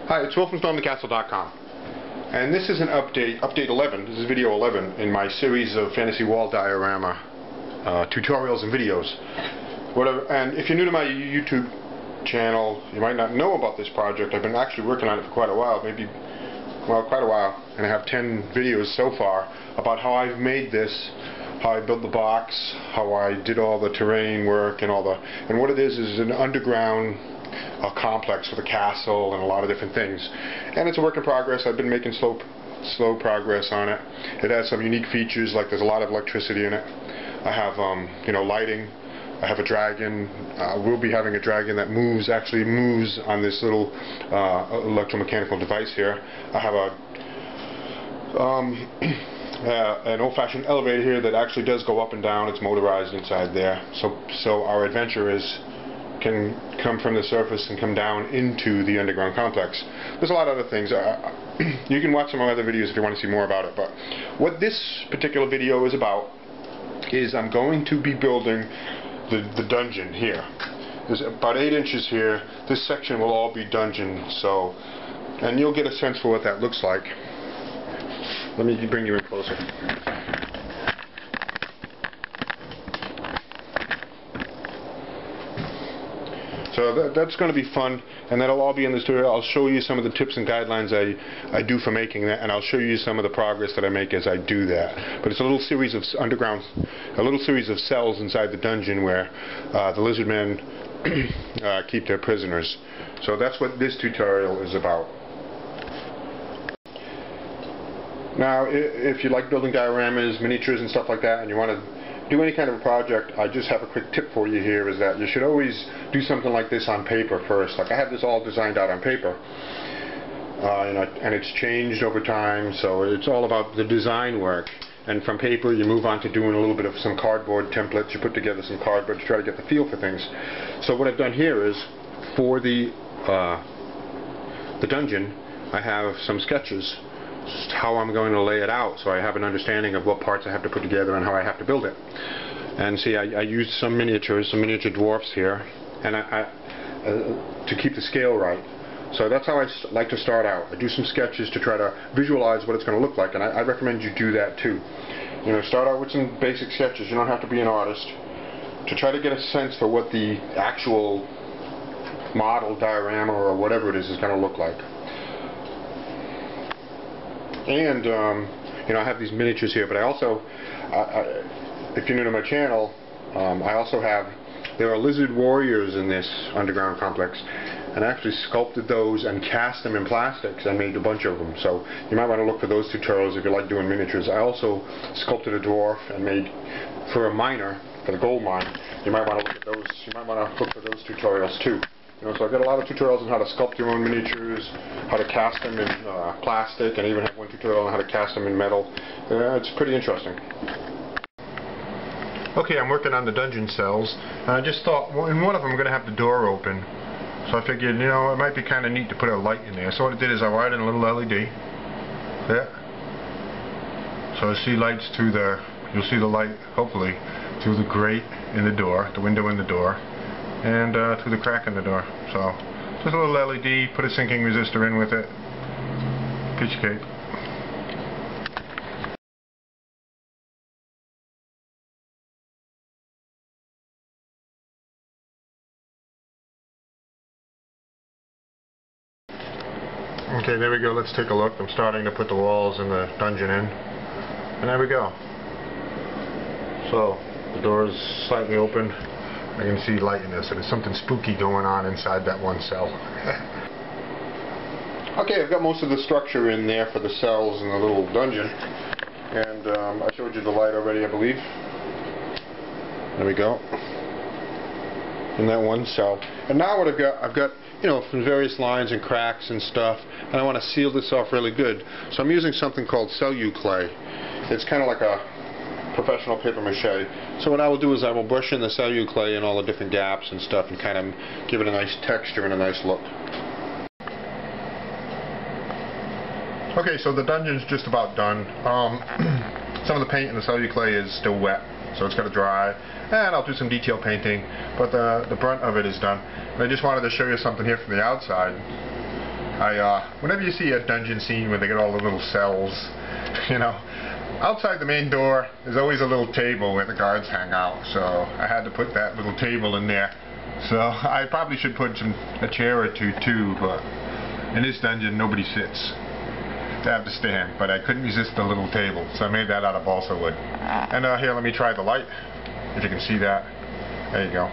Hi, it's Will from StormTheCastle.com, and this is an update 11. This is video 11 in my series of fantasy wall diorama tutorials and videos. And if you're new to my YouTube channel, you might not know about this project. I've been actually working on it for quite a while, quite a while, and I have 10 videos so far about how I've made this, how I built the box, how I did all the terrain work and and what it is an underground complex with a castle and a lot of different things, and it's a work in progress. I've been making slow progress on it. It has some unique features, like there's a lot of electricity in it. I have lighting. I have a dragon. We'll be having a dragon that actually moves on this little electromechanical device here. I have an old-fashioned elevator here that actually does go up and down. It's motorized inside there, so our adventurers can come from the surface and come down into the underground complex. There's a lot of other things. You can watch some of my other videos if you want to see more about it, but what this particular video is about is I'm going to be building the dungeon here. There's about 8 inches here. This section will all be dungeon, and you'll get a sense for what that looks like. Let me bring you in closer. So that's going to be fun, and that'll all be in this tutorial. I'll show you some of the tips and guidelines I do for making that, and I'll show you some of the progress that I make as I do that. But it's a little series of cells inside the dungeon where the lizard men keep their prisoners. So that's what this tutorial is about. Now, if you like building dioramas, miniatures, and stuff like that, and you want to do any kind of a project, I just have a quick tip for you here, is that you should always do something like this on paper first. Like I have this all designed out on paper, and it's changed over time, so it's all about the design work. And from paper you move on to doing a little bit of some cardboard templates. You put together some cardboard to try to get the feel for things. So what I've done here is, for the dungeon, I have some sketches, just how I'm going to lay it out, so I have an understanding of what parts I have to put together and how I have to build it. And see, I used some miniature dwarfs here, and to keep the scale right. So that's how I like to start out. I do some sketches to try to visualize what it's going to look like, and I recommend you do that too. Start out with some basic sketches. You don't have to be an artist, to try to get a sense for what the actual model diorama or whatever it is going to look like. And I have these miniatures here, but I also, if you're new to my channel, there are lizard warriors in this underground complex, and I actually sculpted those and cast them in plastics and made a bunch of them. So you might want to look for those tutorials if you like doing miniatures. I also sculpted a dwarf and made, for a miner, for the gold mine. You might want to look at those. You might want to look for those tutorials too. So I've got a lot of tutorials on how to sculpt your own miniatures, how to cast them in plastic, and I even have one tutorial on how to cast them in metal. It's pretty interesting. Okay, I'm working on the dungeon cells, and I just thought, in one of them I'm going to have the door open. So I figured, it might be kind of neat to put a light in there. So what I did is I wired in a little LED. There. So I see lights through you'll see the light, hopefully, through the grate in the door, the window in the door, and through the crack in the door. So just a little LED, put a sinking resistor in with it. Piece of cake. Okay, there we go. Let's take a look. I'm starting to put the walls in the dungeon in, and there we go. So the door is slightly open. I can see light in there, so there's something spooky going on inside that one cell. Okay, I've got most of the structure in there for the cells in the little dungeon, and I showed you the light already, I believe. There we go. In that one cell. And now what I've got from various lines and cracks and stuff, and I want to seal this off really good. So I'm using something called celluclay. It's kind of like a professional paper mache. So what I will do is I will brush in the celluclay in all the different gaps and stuff, and kind of give it a nice texture and a nice look. Okay, so the dungeon's just about done. Some of the paint in the celluclay is still wet, so it's got to dry, and I'll do some detail painting, but the brunt of it is done. And I just wanted to show you something here from the outside. Whenever you see a dungeon scene where they get all the little cells, you know, outside the main door, there's always a little table where the guards hang out, so I had to put that little table in there. So I probably should put a chair or two too, but in this dungeon nobody sits. They have to stand, but I couldn't resist the little table, so I made that out of balsa wood. And here, let me try the light, if you can see that. There you go.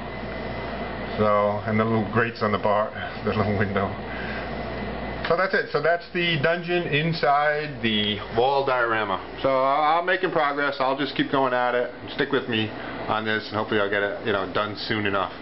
So, and the little grates on the bar, the little window. So that's it. So that's the dungeon inside the wall diorama. So I'm making progress. I'll just keep going at it. Stick with me on this, and hopefully I'll get it, done soon enough.